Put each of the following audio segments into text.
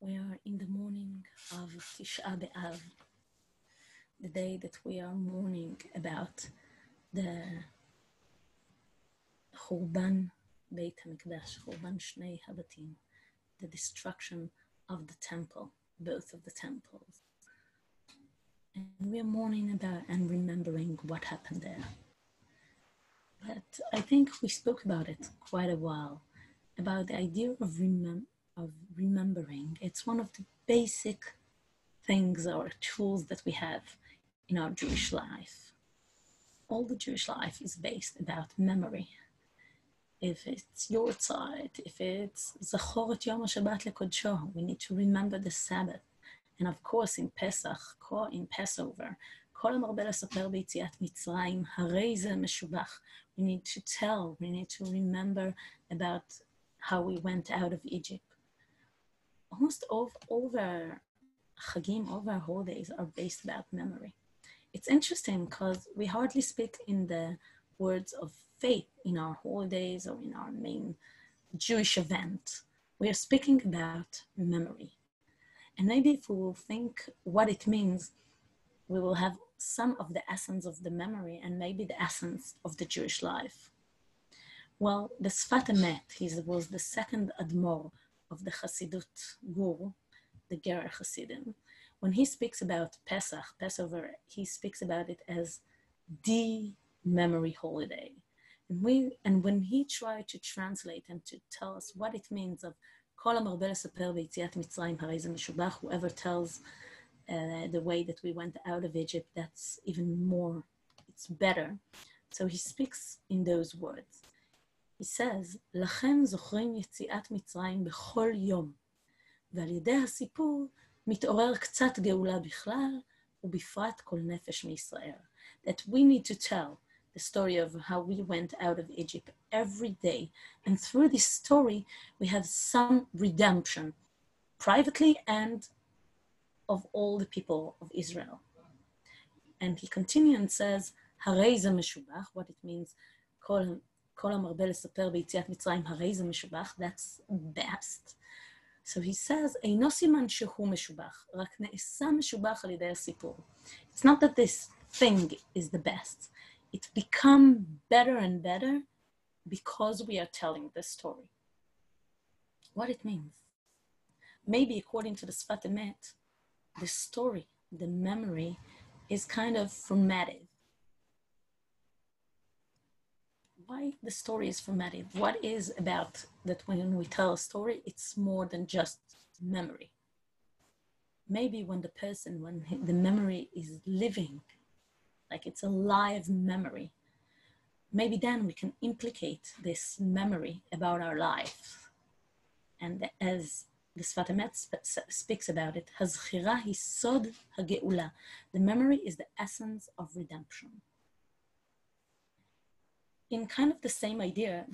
We are in the morning of Tisha B'Av, the day that we are mourning about the Churban Beit HaMikdash, Churban Shnei Habatim, the destruction of the temple, both of the temples. And we are mourning about and remembering what happened there. But I think we spoke about it quite a while, about the idea of remembering. It's one of the basic things or tools that we have in our Jewish life. All the Jewish life is based about memory. If it's Yortzeit, if it's Zachor et Yom HaShabbat lekodsho, we need to remember the Sabbath. And of course in Pesach, in Passover, כל המרבה לספר ביציאת מצרים, הרי זה משובח. We need to tell, we need to remember about how we went out of Egypt. Almost all our Chagim, all our holidays are based about memory. It's interesting because we hardly speak in the words of faith in our holidays or in our main Jewish event. We are speaking about memory. And maybe if we will think what it means, we will have some of the essence of the memory and maybe the essence of the Jewish life. Well, the Sfat Emet, he was the second Admor of the Chassidut Gur, the Gerer Chassidim. When he speaks about Pesach, Passover, he speaks about it as the memory holiday. And when he tried to translate and to tell us what it means of כל המרבה לספר ביציאת מצרים, הרי זה משובח, whoever tells the way that we went out of Egypt, that's even more, it's better. So he speaks in those words. He says, לכן זוכרים יציאת מצרים בכל יום, ועל ידי הסיפור מתעורר קצת גאולה בכלל, ובפרט כל נפש מישראל. That we need to tell the story of how we went out of Egypt every day. And through this story, we have some redemption, privately and of all the people of Israel. And he continues and says, הרי זה משובח, what it means, כל המרבה לספר ביציאת מצרים, הרי זה משובח, that's best. So he says, אינו סימן שהוא משובח, רק נעשה משובח על ידי הסיפור. It's not that this thing is the best. It becomes better and better because we are telling the story. What it means. Maybe according to the Sfat Emet, the story, the memory is kind of formative. Why the story is formative? What is about that when we tell a story, it's more than just memory. Maybe when the memory is living, like it's a live memory, maybe then we can implicate this memory about our life. And as the Sfat Emet speaks about it, הזכירה היא סוד הגאולה. The memory is the essence of redemption. In kind of the same idea,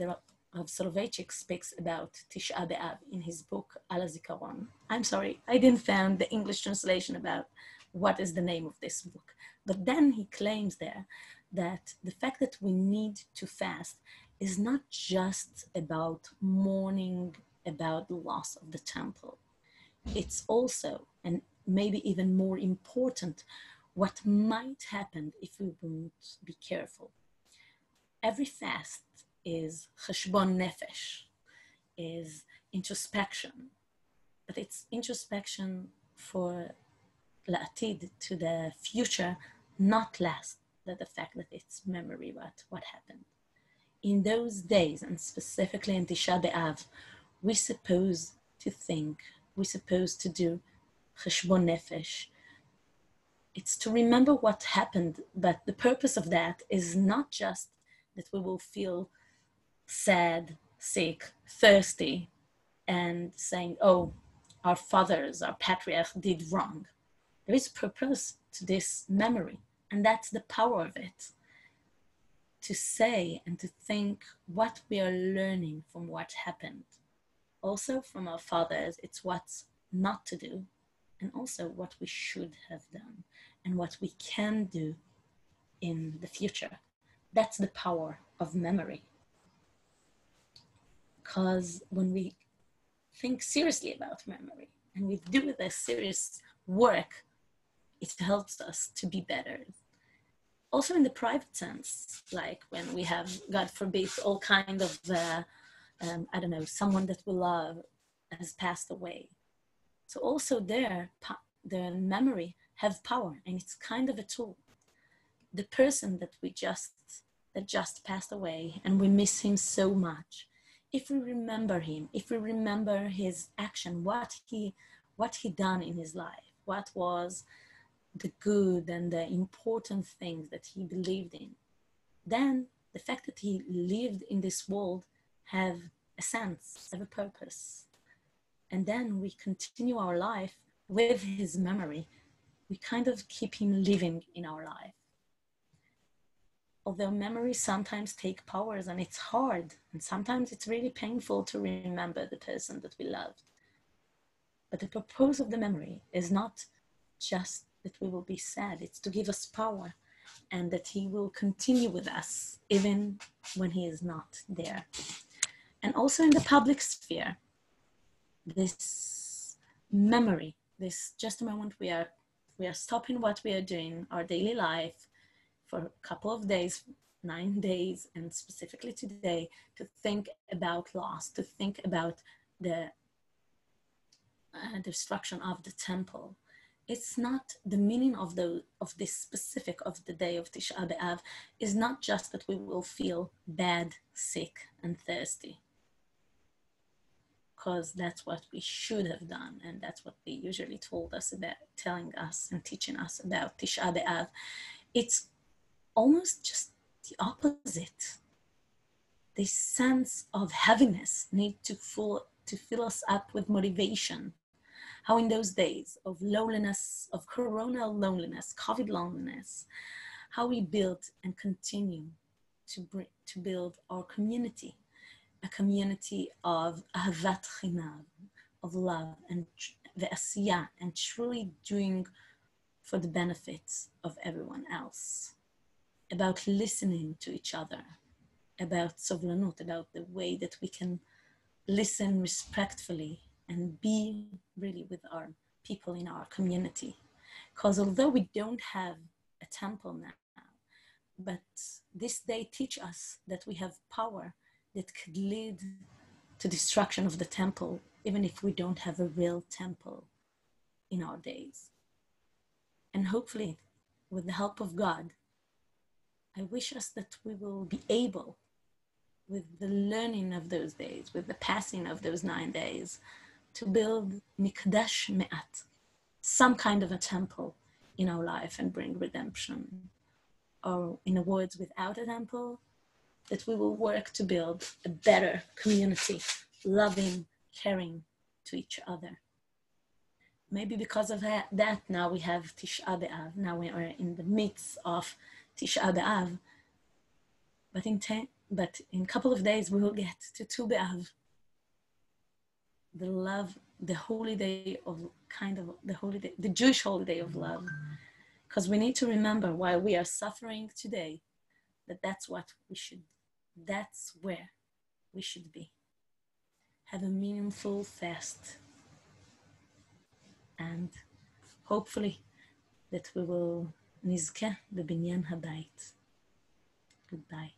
Rav Soloveitchik speaks about Tisha B'Av in his book, Al HaZikaron. I'm sorry, I didn't find the English translation about what is the name of this book. But then he claims there that the fact that we need to fast is not just about mourning about the loss of the temple. It's also, and maybe even more important, what might happen if we won't be careful. Every fast is cheshbon nefesh, is introspection, but it's introspection for la'atid, to the future, not less than the fact that it's memory about what happened. In those days, and specifically in Tisha B'Av, we're supposed to think, we're supposed to do cheshbon nefesh. It's to remember what happened, but the purpose of that is not just that we will feel sad, sick, thirsty, and saying, oh, our fathers, our patriarchs did wrong. There is purpose to this memory, and that's the power of it. To say and to think what we are learning from what happened. Also from our fathers, it's what's not to do, and also what we should have done, and what we can do in the future. That's the power of memory. Because when we think seriously about memory, and we do the serious work, it helps us to be better. Also in the private sense, like when we have, God forbid, all kind of, I don't know, someone that we love has passed away. So also there, the memory have power, and it's kind of a tool. The person that just passed away and we miss him so much, if we remember him, if we remember his action, what he done in his life, what was the good and the important things that he believed in, then the fact that he lived in this world have a sense, have a purpose. And then we continue our life with his memory. We kind of keep him living in our life. Although memories sometimes take powers and it's hard, and sometimes it's really painful to remember the person that we loved. But the purpose of the memory is not just that we will be sad, it's to give us power and that he will continue with us even when he is not there. And also in the public sphere, this memory, this just a moment we are stopping what we are doing, our daily life, for a couple of days, 9 days, and specifically today, to think about loss, to think about the destruction of the temple. It's not the meaning of this specific of the day of Tisha B'Av is not just that we will feel bad, sick, and thirsty, because that's what we should have done, and that's what they usually told us about, telling us and teaching us about Tisha B'Av. It's almost just the opposite. This sense of heaviness need to fill us up with motivation. How in those days of loneliness, of corona loneliness, COVID loneliness, how we built and continue to build our community, a community of ahavat chinam, of love and ve'asiyah, and truly doing for the benefits of everyone else, about listening to each other, about sovlanut, about the way that we can listen respectfully and be really with our people in our community. Because although we don't have a temple now, but this day teach us that we have power that could lead to destruction of the temple, even if we don't have a real temple in our days. And hopefully, with the help of God, I wish us that we will be able, with the learning of those days, with the passing of those 9 days, to build mikdash me'at, some kind of a temple in our life and bring redemption. Or in words, without a temple, that we will work to build a better community, loving, caring to each other. Maybe because of that now we have Tisha B'Av, now we are in the midst of Tisha B'Av, but in a couple of days we will get to Tu B'Av, the love, the holiday of the Jewish holiday of love. Because we need to remember while we are suffering today, that's where we should be. Have a meaningful fast. And hopefully that we will nizkeh b'binyan habayit. Goodbye.